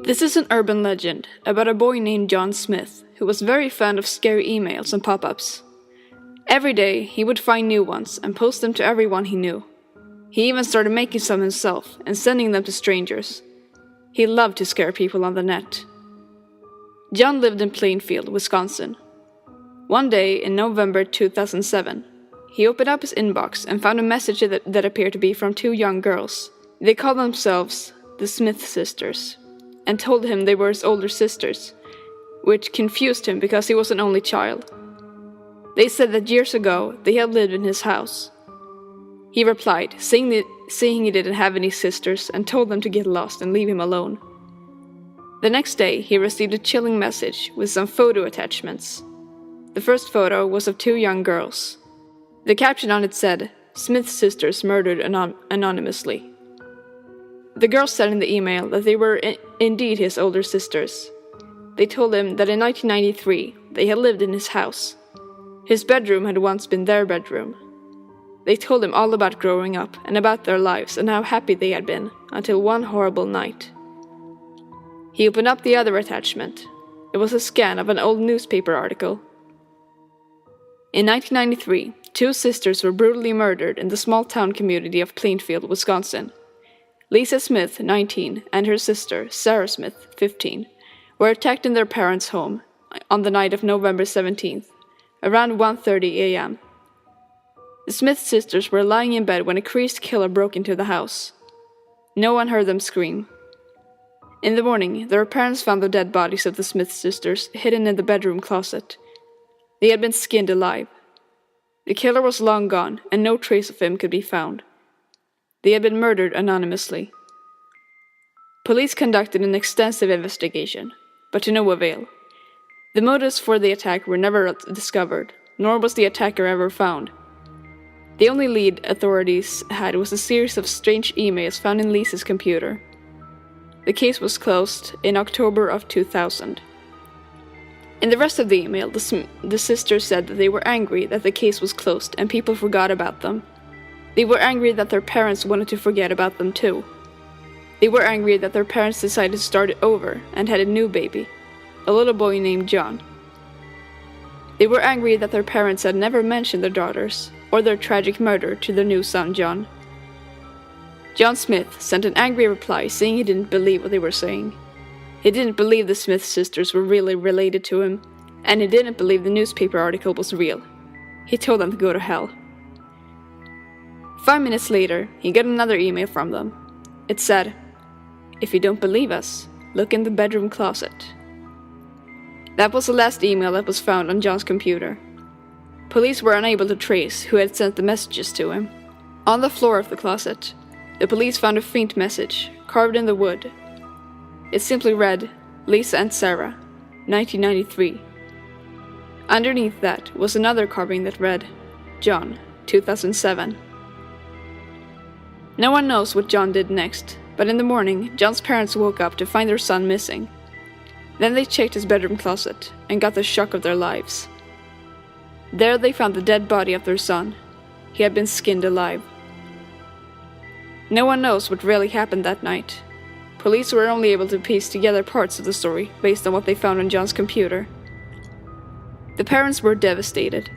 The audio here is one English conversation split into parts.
This is an urban legend about a boy named John Smith who was very fond of scary emails and pop-ups. Every day he would find new ones and post them to everyone he knew. He even started making some himself and sending them to strangers. He loved to scare people on the net. John lived in Plainfield, Wisconsin. One day in November 2007, he opened up his inbox and found a message that appeared to be from two young girls. They called themselves the Smith sisters, and told him they were his older sisters, which confused him because he was an only child. They said that years ago they had lived in his house. He replied, saying he didn't have any sisters, and told them to get lost and leave him alone. The next day he received a chilling message with some photo attachments. The first photo was of two young girls. The caption on it said, "Smith sisters murdered anonymously." The girls said in the email that they were indeed his older sisters. They told him that in 1993 they had lived in his house. His bedroom had once been their bedroom. They told him all about growing up and about their lives and how happy they had been until one horrible night. He opened up the other attachment. It was a scan of an old newspaper article. In 1993, two sisters were brutally murdered in the small town community of Plainfield, Wisconsin. Lisa Smith, 19, and her sister, Sarah Smith, 15, were attacked in their parents' home on the night of November 17th, around 1:30 a.m. The Smith sisters were lying in bed when a crazed killer broke into the house. No one heard them scream. In the morning, their parents found the dead bodies of the Smith sisters hidden in the bedroom closet. They had been skinned alive. The killer was long gone, and no trace of him could be found. They had been murdered anonymously. Police conducted an extensive investigation, but to no avail. The motives for the attack were never discovered, nor was the attacker ever found. The only lead authorities had was a series of strange emails found in Lisa's computer. The case was closed in October of 2000. In the rest of the email, the sisters said that they were angry that the case was closed and people forgot about them. They were angry that their parents wanted to forget about them too. They were angry that their parents decided to start it over and had a new baby, a little boy named John. They were angry that their parents had never mentioned their daughters or their tragic murder to their new son John. John Smith sent an angry reply saying he didn't believe what they were saying. He didn't believe the Smith sisters were really related to him, and he didn't believe the newspaper article was real. He told them to go to hell. 5 minutes later, he got another email from them. It said, "If you don't believe us, look in the bedroom closet." That was the last email that was found on John's computer. Police were unable to trace who had sent the messages to him. On the floor of the closet, the police found a faint message, carved in the wood. It simply read, "Lisa and Sarah, 1993. Underneath that was another carving that read, "John, 2007. No one knows what John did next, but in the morning, John's parents woke up to find their son missing. Then they checked his bedroom closet and got the shock of their lives. There they found the dead body of their son. He had been skinned alive. No one knows what really happened that night. Police were only able to piece together parts of the story based on what they found on John's computer. The parents were devastated.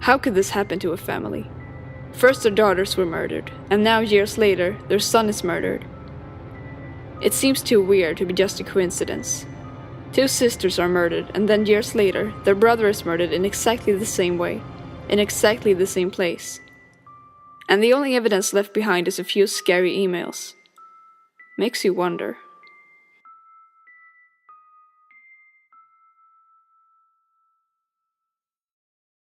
How could this happen to a family? First their daughters were murdered, and now years later, their son is murdered. It seems too weird to be just a coincidence. Two sisters are murdered, and then years later, their brother is murdered in exactly the same way, in exactly the same place. And the only evidence left behind is a few scary emails. Makes you wonder.